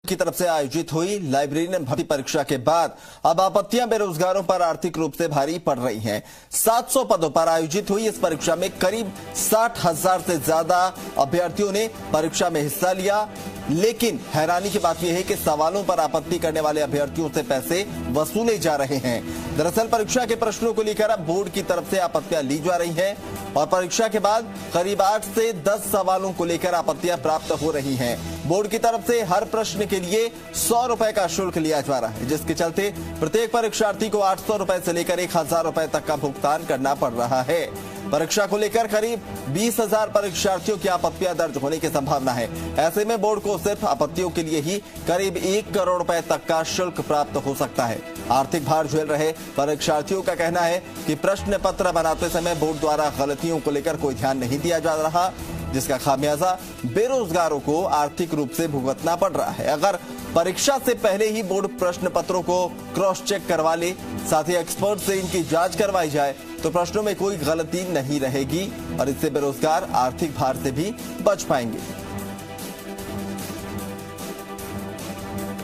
की तरफ से आयोजित हुई लाइब्रेरियन भर्ती परीक्षा के बाद अब आपत्तियां बेरोजगारों पर आर्थिक रूप से भारी पड़ रही हैं। 700 पदों पर आयोजित हुई इस परीक्षा में करीब 60,000 से ज्यादा अभ्यर्थियों ने परीक्षा में हिस्सा लिया। लेकिन हैरानी की बात यह है कि सवालों पर आपत्ति करने वाले अभ्यर्थियों से पैसे वसूले जा रहे हैं। दरअसल परीक्षा के प्रश्नों को लेकर अब बोर्ड की तरफ से आपत्तियां ली जा रही हैं और परीक्षा के बाद करीब 8 से 10 सवालों को लेकर आपत्तियां प्राप्त हो रही हैं। बोर्ड की तरफ से हर प्रश्न के लिए 100 रुपए का शुल्क लिया जा रहा है, जिसके चलते प्रत्येक परीक्षार्थी को 800 रुपए से लेकर 1,000 रुपए तक का भुगतान करना पड़ रहा है। परीक्षा को लेकर करीब 20,000 परीक्षार्थियों की आपत्तियां दर्ज होने की संभावना है। ऐसे में बोर्ड को सिर्फ आपत्तियों के लिए ही करीब 1 करोड़ रुपए तक का शुल्क प्राप्त हो सकता है। आर्थिक भार झेल रहे परीक्षार्थियों का कहना है कि प्रश्न पत्र बनाते समय बोर्ड द्वारा गलतियों को लेकर कोई ध्यान नहीं दिया जा रहा, जिसका खामियाजा बेरोजगारों को आर्थिक रूप से भुगतना पड़ रहा है। अगर परीक्षा से पहले ही बोर्ड प्रश्न पत्रों को क्रॉस चेक करवा ले, साथ ही एक्सपर्ट से इनकी जांच करवाई जाए तो प्रश्नों में कोई गलती नहीं रहेगी और इससे बेरोजगार आर्थिक भार से भी बच पाएंगे।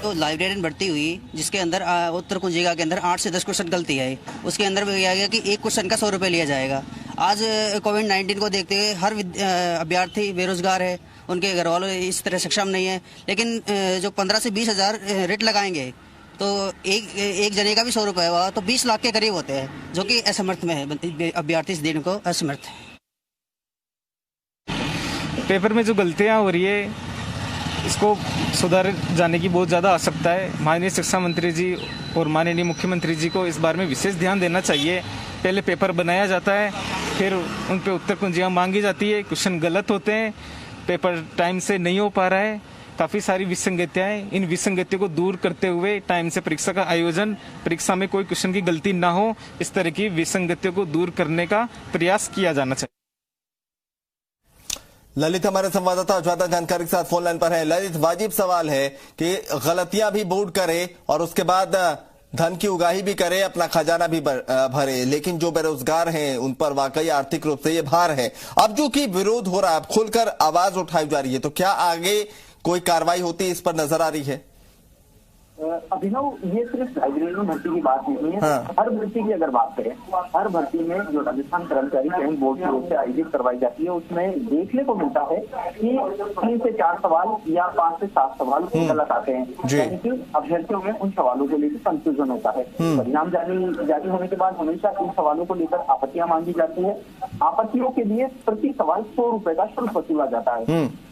तो लाइब्रेरियन भर्ती हुई जिसके अंदर उत्तर कुंजिका के अंदर 8 से 10 क्वेश्चन गलती है। उसके अंदर भी किया गया कि एक क्वेश्चन का 100 रुपये लिया जाएगा। आज कोविड-19 को देखते हुए हर अभ्यर्थी बेरोजगार है, उनके घर वालों इस तरह सक्षम नहीं है। लेकिन जो 15 से 20,000 रेट लगाएंगे तो एक जने का भी 100 रुपये हुआ तो 20 लाख के करीब होते हैं, जो कि असमर्थ में है, अभ्यर्थी इस दिन को असमर्थ है। पेपर में जो गलतियाँ हो रही है इसको सुधार जाने की बहुत ज़्यादा आवश्यकता है। माननीय शिक्षा मंत्री जी और माननीय मुख्यमंत्री जी को इस बारे में विशेष ध्यान देना चाहिए। पहले पेपर बनाया जाता है, फिर उन पे उत्तर कुंजियाँ मांगी जाती है, क्वेश्चन गलत होते हैं, पेपर टाइम से नहीं हो पा रहा है, काफ़ी सारी विसंगतियाँ हैं। इन विसंगतियों को दूर करते हुए टाइम से परीक्षा का आयोजन, परीक्षा में कोई क्वेश्चन की गलती ना हो, इस तरह की विसंगतियों को दूर करने का प्रयास किया जाना चाहिए। ललित हमारे संवाददाता ज्यादा जानकारी के साथ फोन लाइन पर है। ललित, वाजिब सवाल है कि गलतियां भी बोर्ड करे और उसके बाद धन की उगाही भी करे, अपना खजाना भी भरे, लेकिन जो बेरोजगार हैं उन पर वाकई आर्थिक रूप से ये भार है। अब जो कि विरोध हो रहा है, खुलकर आवाज उठाई जा रही है, तो क्या आगे कोई कार्रवाई होती है, इस पर नजर आ रही है? अभिनव, ये सिर्फ लाइब्रेरियन भर्ती की बात नहीं है। हाँ। हर भर्ती की अगर बात करें, हर भर्ती में जो राजस्थान कर्मचारी चयन बोर्ड की ओर से आयोजित करवाई जाती है, उसमें देखने को मिलता है कि 3 से 4 सवाल या 5 से 7 सवाल गलत आते हैं, यानी कि अभ्यर्थियों में उन सवालों को लेकर कंफ्यूजन होता है। परिणाम जारी होने के बाद हमेशा इन सवालों को लेकर आपत्तियां मांगी जाती है। आपत्तियों के लिए प्रति सवाल 100 रुपए का शुल्क वसूला जाता है।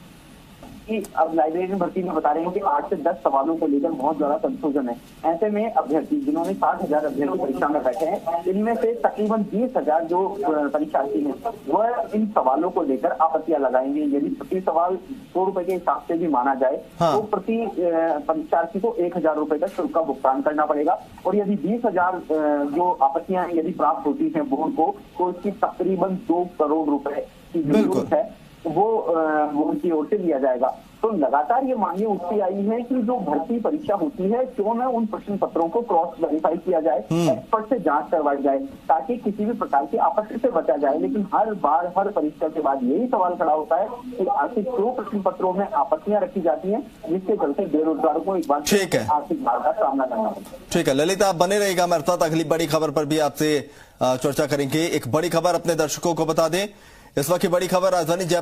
कि अब लाइब्रेरियन भर्ती में बता रहे हैं कि 8 से 10 सवालों को लेकर बहुत ज्यादा कंफ्यूजन है। ऐसे में अभ्यर्थी जिन्होंने 60,000 अभ्यर्थी परीक्षा में बैठे हैं, इनमें से तकरीबन 20,000 जो परीक्षार्थी हैं वह इन सवालों को लेकर आपत्तियां लगाएंगे। यदि प्रति सवाल 100 रुपए के हिसाब से भी माना जाए, हाँ, तो प्रति परीक्षार्थी को 1,000 रुपए का शुल्क का भुगतान करना पड़ेगा। और यदि 20,000 जो आपत्तियां यदि प्राप्त होती है बोर्ड को, तो इसकी तकरीबन 2 करोड़ रुपए की जरूरत है, वो बोर्ड की ओर से लिया जाएगा। तो लगातार ये मांगे उठती आई है कि जो भर्ती परीक्षा होती है, क्यों न उन प्रश्न पत्रों को क्रॉस वेरीफाई किया जाए, एक्सपर्ट से जांच करवाई जाए, ताकि किसी भी प्रकार की आपत्ति से बचा जाए। लेकिन हर बार हर परीक्षा के बाद यही सवाल खड़ा होता है कि आखिर क्यों प्रश्न पत्रों में आपत्तियां रखी जाती हैं, जिसके चलते बेरोजगारों को एक बार आर्थिक भार का सामना करना पड़ता है। ठीक है ललित, आप बने रहेगा हमारे साथ, अगली बड़ी खबर पर भी आपसे चर्चा करेंगे। एक बड़ी खबर अपने दर्शकों को बता दें, इस वक्त की बड़ी खबर राजधानी जयपुर